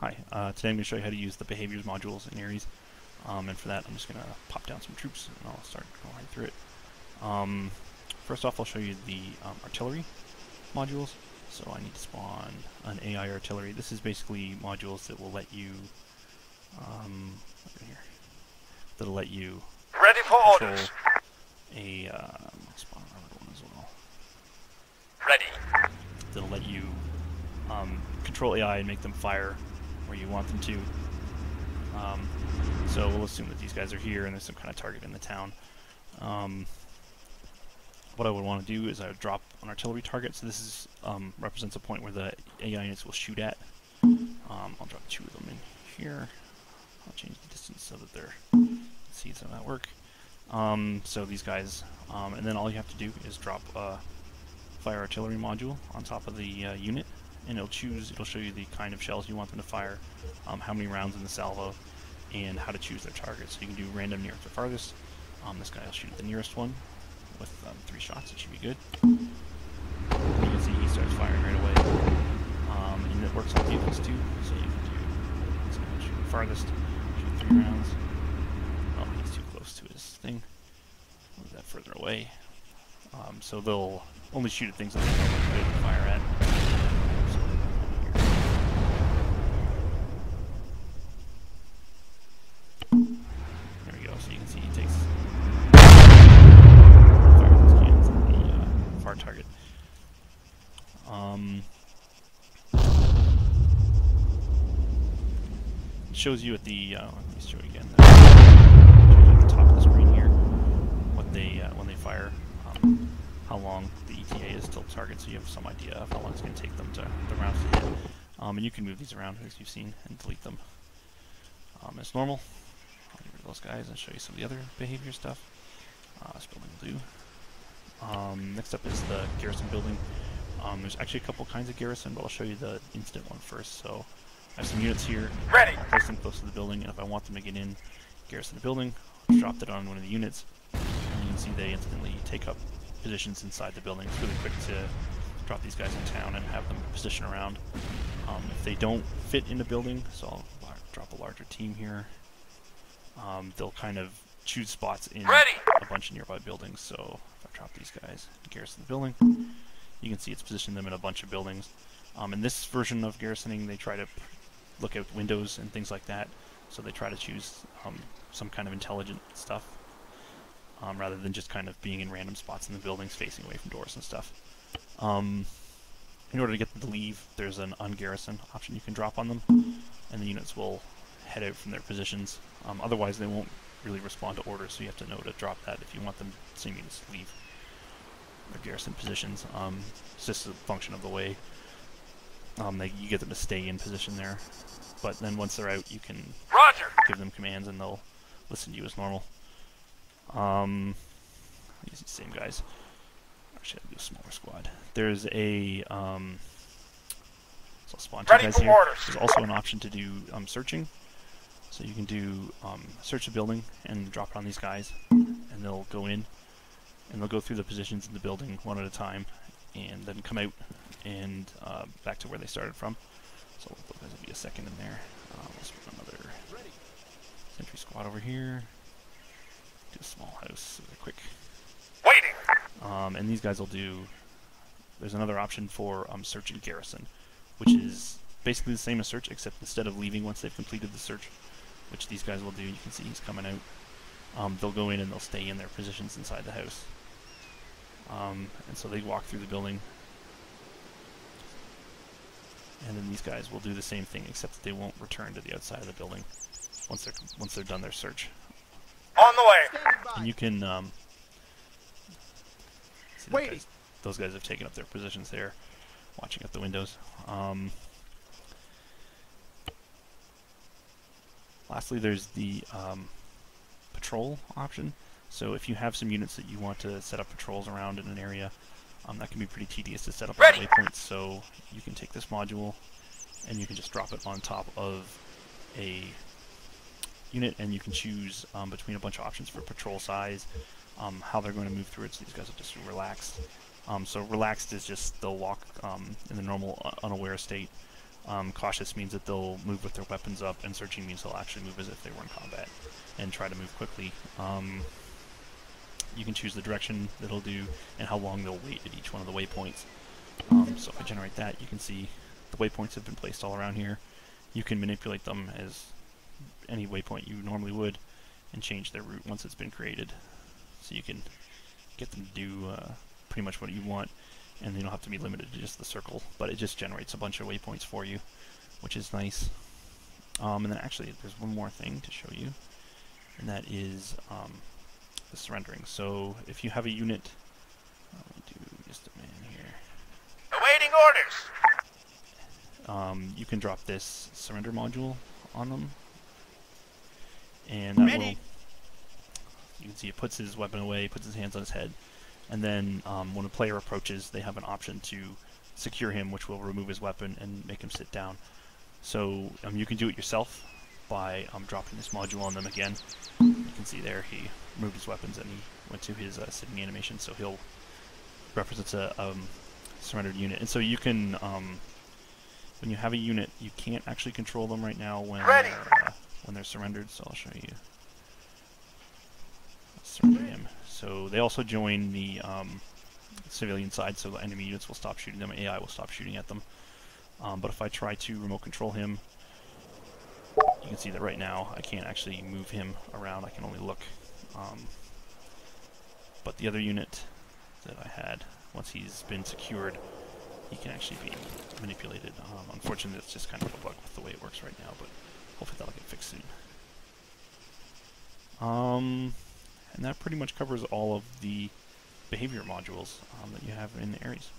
Hi, today I'm going to show you how to use the Behaviors modules in Ares, and for that I'm just going to pop down some troops and I'll start going right through it. First off, I'll show you the artillery modules. So I need to spawn an AI artillery. This is basically modules that will let you, that'll let you ready for control orders. A spawn another one as well. Ready. That'll let you control AI and make them fire where you want them to. So we'll assume that these guys are here and there's some kind of target in the town. What I would want to do is I would drop an artillery target. So this is represents a point where the AI units will shoot at. I'll drop 2 of them in here. I'll change the distance so that they're, see some of that work. So these guys, and then all you have to do is drop a fire artillery module on top of the unit, and it'll show you the kind of shells you want them to fire, how many rounds in the salvo, and how to choose their target. So you can do random nearest to farthest. This guy will shoot at the nearest one with 3 shots. It should be good. You can see he starts firing right away. And it works on vehicles too, so you can do, this guy will shoot farthest, shoot 3 rounds. Oh, he's too close to his thing. Move that further away. So they'll only shoot at things that they know they're good to fire at. So there we go. So you can see he takes fires his cannons at the far target. It shows you at the let me show you again. Shows you at the top of the screen here what they when they fire. How long the ETA is till target, so you have some idea of how long it's going to take them to the rounds to hit. And you can move these around as you've seen and delete them as normal. I'll get rid of those guys and show you some of the other behavior stuff. This building will do. Next up is the garrison building. There's actually a couple kinds of garrison, but I'll show you the instant one first. So I have some units here. Ready. I'll place them close to the building, and if I want them to get in, garrison the building, I'll drop that on one of the units, and you can see they instantly take up positions inside the building. It's really quick to drop these guys in town and have them position around. If they don't fit in the building, so I'll drop a larger team here, they'll kind of choose spots in a bunch of nearby buildings. So if I drop these guys, garrison the building, you can see it's positioned them in a bunch of buildings. In this version of garrisoning, they try to look out windows and things like that, so they try to choose some kind of intelligent stuff. Rather than just kind of being in random spots in the buildings facing away from doors and stuff. In order to get them to leave, there's an ungarrison option you can drop on them, and the units will head out from their positions. Otherwise they won't really respond to orders, so you have to know to drop that if you want them, same units to leave their garrison positions. It's just a function of the way you get them to stay in position there. But then once they're out, you can give them commands and they'll listen to you as normal. These same guys. Actually, I'll do a smaller squad. There's a so I'll spawn 2 guys here. There's also an option to do searching. So you can do search the building and drop it on these guys, and they'll go in and they'll go through the positions in the building one at a time, and then come out and back to where they started from. So those guys will be a second in there. Let's put another sentry squad over here. Do a small house really quick. Waiting. And these guys will do. There's another option for search and garrison, which is basically the same as search, except instead of leaving once they've completed the search, which these guys will do. You can see he's coming out. They'll go in and they'll stay in their positions inside the house. And so they walk through the building. And then these guys will do the same thing, except that they won't return to the outside of the building once they're done their search. On the way. And you can see those guys have taken up their positions there, watching out the windows. Lastly, there's the patrol option. So if you have some units that you want to set up patrols around in an area, that can be pretty tedious to set up as waypoints. So you can take this module and you can just drop it on top of a unit, and you can choose between a bunch of options for patrol size, how they're going to move through it. So these guys will just do relaxed. So relaxed is just they'll walk in the normal unaware state. Cautious means that they'll move with their weapons up, and searching means they'll actually move as if they were in combat and try to move quickly. You can choose the direction that it'll do and how long they'll wait at each one of the waypoints. So if I generate that, you can see the waypoints have been placed all around here. You can manipulate them as any waypoint you normally would and change their route once it's been created. So you can get them to do pretty much what you want, and you don't have to be limited to just the circle, but it just generates a bunch of waypoints for you, which is nice. And then actually there's one more thing to show you, and that is the surrendering. So if you have a unit, let me do just a man here. Awaiting orders. You can drop this surrender module on them, and that will, you can see it puts his weapon away, puts his hands on his head, and then when a player approaches, they have an option to secure him, which will remove his weapon and make him sit down. So you can do it yourself by dropping this module on them again. You can see there he removed his weapons and he went to his sitting animation, so he'll represents a surrendered unit. And so you can, when you have a unit, you can't actually control them right now when they're surrendered. So I'll show you. Let's surrender him. So they also join the civilian side, so the enemy units will stop shooting them. AI will stop shooting at them. But if I try to remote control him, you can see that right now I can't actually move him around. I can only look. But the other unit that I had, once he's been secured, he can actually be manipulated. Unfortunately, it's just kind of a bug with the way it works right now, but hopefully that'll get fixed soon. And that pretty much covers all of the behavior modules that you have in Ares.